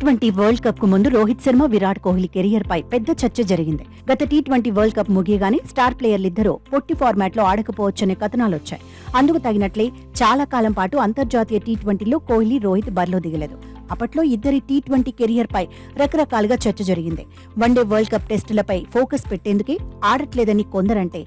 T20 world cup కు ముందు Rohit Sharma, Virat Kohli career పై పెద్ద చర్చ జరిగింది. గత T20 వరల్డ్ కప్ ముగియగానే స్టార్ ప్లేయర్లిద్దరూ పొట్టి ఫార్మాట్ లో ఆడకపోవచ్చనే కథనాలొచ్చాయి. అందుకు తగినట్లే చాలా కాలం పాటు అంతర్జాతీయ T20లో కోహ్లీ, రోహిత్ బరిలో దిగలేదు. అప్పట్లో ఇద్దరి T20 కెరియర్ పై రకరకాలుగా చర్చ జరిగింది. వన్డే వరల్డ్ కప్ టెస్టులపై ఫోకస్ పెట్టేందుకే ఆడట్లేదని కొందరంటే,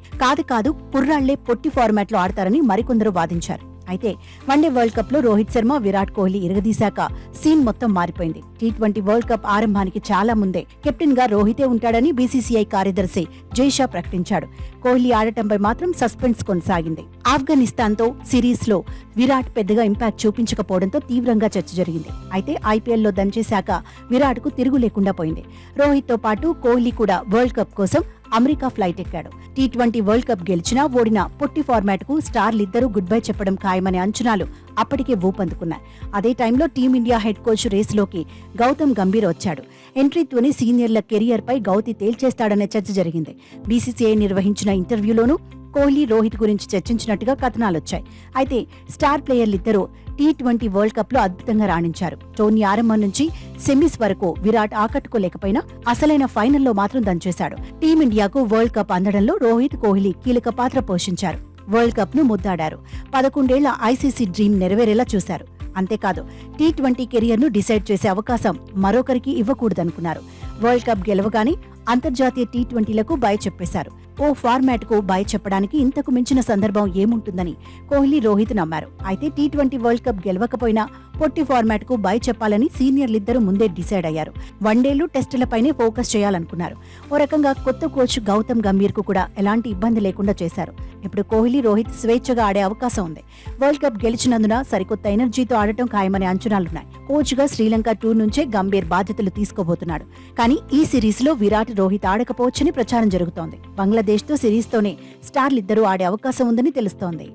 కాదు కుర్రాళ్లే పొట్టి ఫార్మాట్ లో ఆడతారని మరికొందరు వాదించారు. అయితే వన్డే వరల్డ్ కప్ లో రోహిత్ శర్మ, విరాట్ కోహ్లీ ఇరగదీశాక సీన్ మొత్తం మారిపోయింది. T20 వరల్డ్ కప్ ఆరంభానికి చాలా ముందే కెప్టెన్ గా రోహితే ఉంటాడని BCCI కార్యదర్శి జైషా ప్రకటించాడు. కోహ్లీ ఆడటంపై మాత్రం సస్పెన్స్ కొనసాగింది. ఆఫ్ఘనిస్తాన్ తో సిరీస్ లో విరాట్ పెద్దగా ఇంపాక్ట్ చూపించకపోవడంతో తీవ్రంగా చర్చ జరిగింది. అయితే IPL లో దంచేశాక విరాట్ కు తిరుగు లేకుండా పోయింది. రోహిత్ తో పాటు కోహ్లీ కూడా వరల్డ్ కప్ కోసం అమెరికా ఫ్లైట్ ఎక్కాడు. T20 వరల్డ్ కప్ గెలిచినా ఓడినా పొట్టి ఫార్మాట్ కు స్టార్లిద్దరూ గుడ్ బై చెప్పడం ఖాయమనే అంచనాలు అప్పటికే ఊపందుకున్నాయి. అదే టైంలో టీమిండియా హెడ్ కోచ్ రేసులోకి గౌతమ్ గంభీర్ వచ్చాడు. ఎంట్రీతోనే సీనియర్ల కెరియర్ పై గౌతి తేల్చేస్తాడనే చర్చ జరిగింది. BCCI నిర్వహించిన ఇంటర్వ్యూలోనూ కోహ్లీ, రోహిత్ గురించి చర్చించినట్టుగా కథనాలొచ్చాయి. అయితే స్టార్ ప్లేయర్లిద్దరూ T20 వరల్డ్ కప్ లో అద్భుతంగా రాణించారు. టోర్నీ ఆరంభం నుంచి సెమీస్ వరకు విరాట్ ఆకట్టుకోలేకపోయినా అసలైన ఫైనల్లో మాత్రం దంచేశాడు. టీమిండియాకు వరల్డ్ కప్ అందడంలో రోహిత్, కోహ్లీ కీలక పాత్ర పోషించారు. వరల్డ్ కప్ ను ముద్దాడారు. 11 ఏళ్ల ICC డ్రీమ్ నెరవేరేలా చూశారు. అంతేకాదు T20 కెరియర్ ను డిసైడ్ చేసే అవకాశం మరొకరికి ఇవ్వకూడదనుకున్నారు. వరల్డ్ కప్ గెలవగానే అంతర్జాతీయ T20లకు బై చెప్పేశారు. ఓ ఫార్మాట్ కు బై చెప్పడానికి ఇంతకు మించిన సందర్భం ఏముంటుందని కోహ్లీ, రోహిత్ నమ్మారు. అయితే T20 వరల్డ్ కప్ గెలవకపోయినా పొట్టి ఫార్మాట్ కు బై చెప్పాలని సీనియర్లిద్దరూ ముందే డిసైడ్ అయ్యారు. వన్డేలు, టెస్టులపైనే ఫోకస్ చేయాలనుకున్నారు. ఓ రకంగా కొత్త కోచ్ గౌతమ్ గంభీర్ కు కూడా ఎలాంటి ఇబ్బంది లేకుండా చేశారు. ఇప్పుడు కోహ్లీ, రోహిత్ స్వేచ్ఛగా ఆడే అవకాశం ఉంది. వరల్డ్ కప్ గెలిచినందున సరికొత్త ఎనర్జీతో ఆడటం ఖాయమనే అంచనాలున్నాయి. కోచ్ గా శ్రీలంక టూర్ నుంచే గంభీర్ బాధ్యతలు తీసుకోబోతున్నాడు. కానీ ఈ సిరీస్ లో విరాట్, రోహిత్ ఆడకపోవచ్చని ప్రచారం జరుగుతోంది. బంగ్లాదేశ్ తో సిరీస్ తోనే స్టార్లిద్దరూ ఆడే అవకాశం ఉందని తెలుస్తోంది.